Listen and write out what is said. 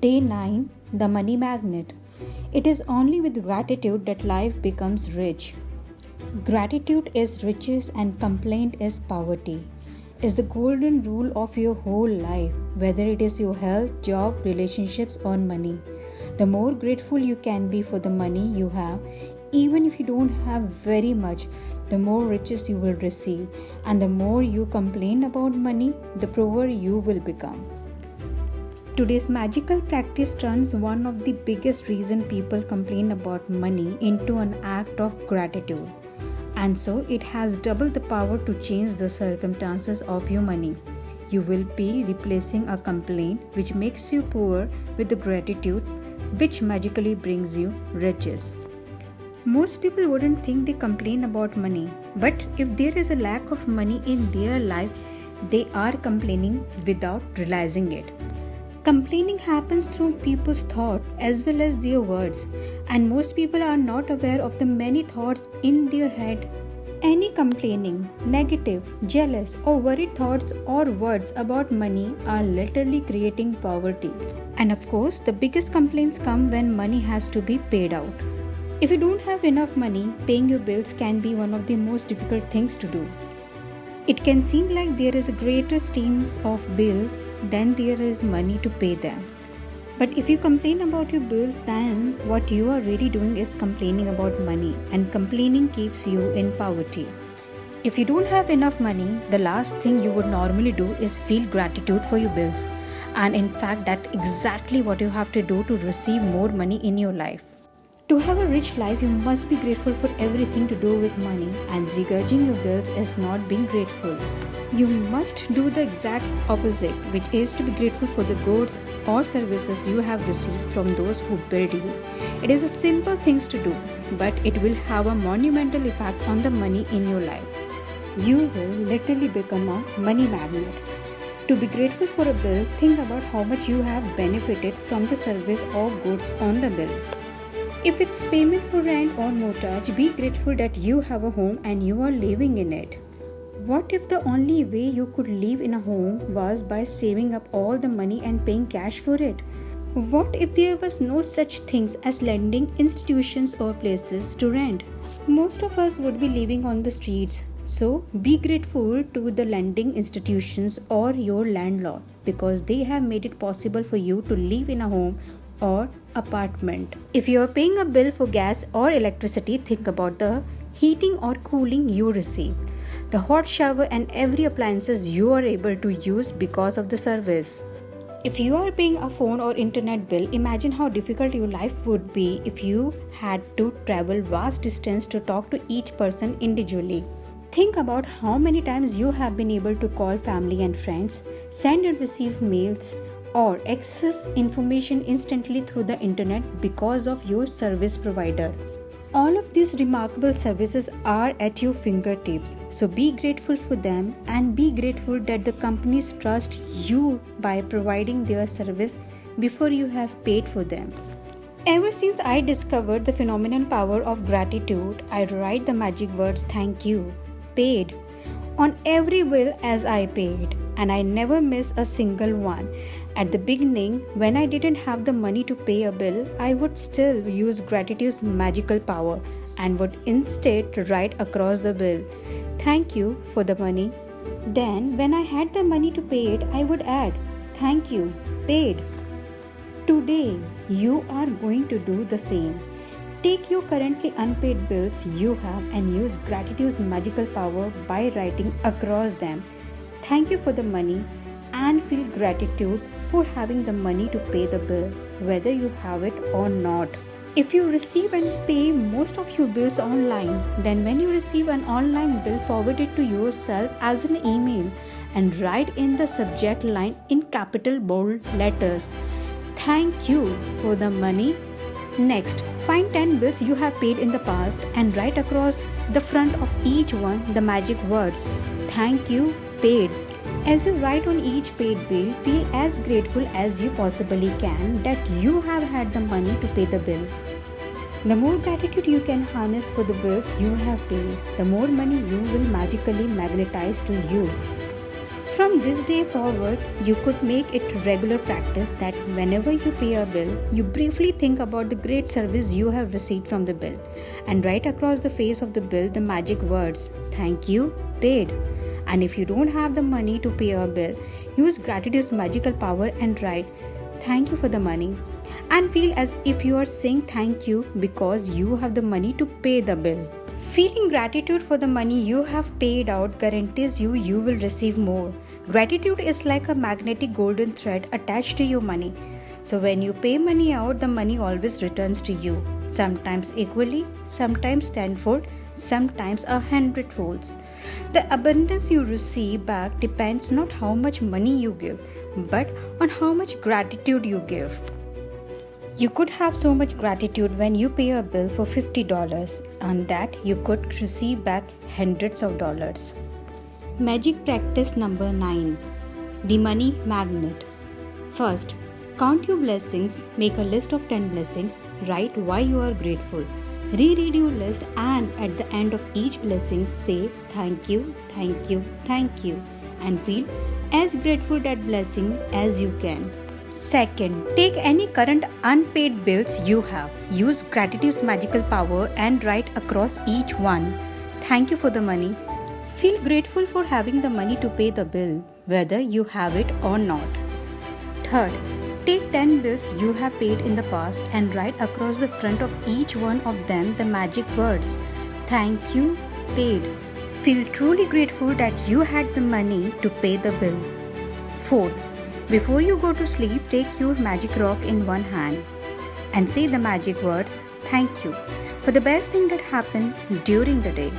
Day 9, The Money Magnet. It is only with gratitude that life becomes rich. Gratitude is riches and complaint is poverty. Is the golden rule of your whole life, whether it is your health, job, relationships, or money. The more grateful you can be for the money you have, even if you don't have very much, the more riches you will receive, and the more you complain about money, the poorer you will become. Today's magical practice turns one of the biggest reasons people complain about money into an act of gratitude. And so it has double the power to change the circumstances of your money. You will be replacing a complaint which makes you poor with the gratitude which magically brings you riches. Most people wouldn't think they complain about money, but if there is a lack of money in their life, they are complaining without realizing it. Complaining happens through people's thought as well as their words, and most people are not aware of the many thoughts in their head. Any complaining, negative, jealous, or worried thoughts or words about money are literally creating poverty. And of course, the biggest complaints come when money has to be paid out. If you don't have enough money, paying your bills can be one of the most difficult things to do. It can seem like there is a greater streams of bill than there is money to pay them. But if you complain about your bills, then what you are really doing is complaining about money, and complaining keeps you in poverty. If you don't have enough money, the last thing you would normally do is feel gratitude for your bills. And in fact, that's exactly what you have to do to receive more money in your life. To have a rich life, you must be grateful for everything to do with money, and begrudging your bills is not being grateful. You must do the exact opposite, which is to be grateful for the goods or services you have received from those who built you. It is a simple thing to do, but it will have a monumental effect on the money in your life. You will literally become a money magnet. To be grateful for a bill, think about how much you have benefited from the service or goods on the bill. If it's payment for rent or mortgage, be grateful that you have a home and you are living in it. What if the only way you could live in a home was by saving up all the money and paying cash for it? What if there was no such things as lending institutions or places to rent? Most of us would be living on the streets. So be grateful to the lending institutions or your landlord because they have made it possible for you to live in a home or apartment. If you are paying a bill for gas or electricity, think about the heating or cooling you receive, the hot shower and every appliances you are able to use because of the service. If you are paying a phone or internet bill, imagine how difficult your life would be if you had to travel vast distance to talk to each person individually. Think about how many times you have been able to call family and friends, send and receive mails, or access information instantly through the internet because of your service provider. All of these remarkable services are at your fingertips, so be grateful for them and be grateful that the companies trust you by providing their service before you have paid for them. Ever since I discovered the phenomenal power of gratitude, I write the magic words "thank you," paid, on every bill as I paid, and I never miss a single one. At the beginning, when I didn't have the money to pay a bill, I would still use gratitude's magical power and would instead write across the bill, "Thank you for the money." Then, when I had the money to pay it, I would add, "Thank you, paid." Today, you are going to do the same. Take your currently unpaid bills you have and use gratitude's magical power by writing across them, "Thank you for the money," and feel gratitude for having the money to pay the bill, whether you have it or not. If you receive and pay most of your bills online, then when you receive an online bill, forward it to yourself as an email and write in the subject line in capital bold letters, "Thank you for the money." Next, find 10 bills you have paid in the past and write across the front of each one the magic words, "Thank you, paid." As you write on each paid bill, feel as grateful as you possibly can that you have had the money to pay the bill. The more gratitude you can harness for the bills you have paid, the more money you will magically magnetize to you. From this day forward, you could make it regular practice that whenever you pay a bill, you briefly think about the great service you have received from the bill and write across the face of the bill the magic words, "Thank you, paid." And if you don't have the money to pay a bill, use gratitude's magical power and write, "Thank you for the money," and feel as if you are saying thank you because you have the money to pay the bill. Feeling gratitude for the money you have paid out guarantees you will receive more. Gratitude is like a magnetic golden thread attached to your money. So when you pay money out, the money always returns to you. Sometimes equally, sometimes tenfold, sometimes 100-folds. The abundance you receive back depends not how much money you give, but on how much gratitude you give. You could have so much gratitude when you pay a bill for $50, and that you could receive back hundreds of dollars. Magic practice number 9. The money magnet. First, count your blessings, make a list of 10 blessings, write why you are grateful. Reread your list and at the end of each blessing say thank you, thank you, thank you, and feel as grateful that blessing as you can. Second, take any current unpaid bills you have. Use gratitude's magical power and write across each one, "Thank you for the money." Feel grateful for having the money to pay the bill, whether you have it or not. Third, take 10 bills you have paid in the past and write across the front of each one of them the magic words, "Thank you, paid." Feel truly grateful that you had the money to pay the bill. Fourth, before you go to sleep, take your magic rock in one hand and say the magic words, "Thank you," for the best thing that happened during the day.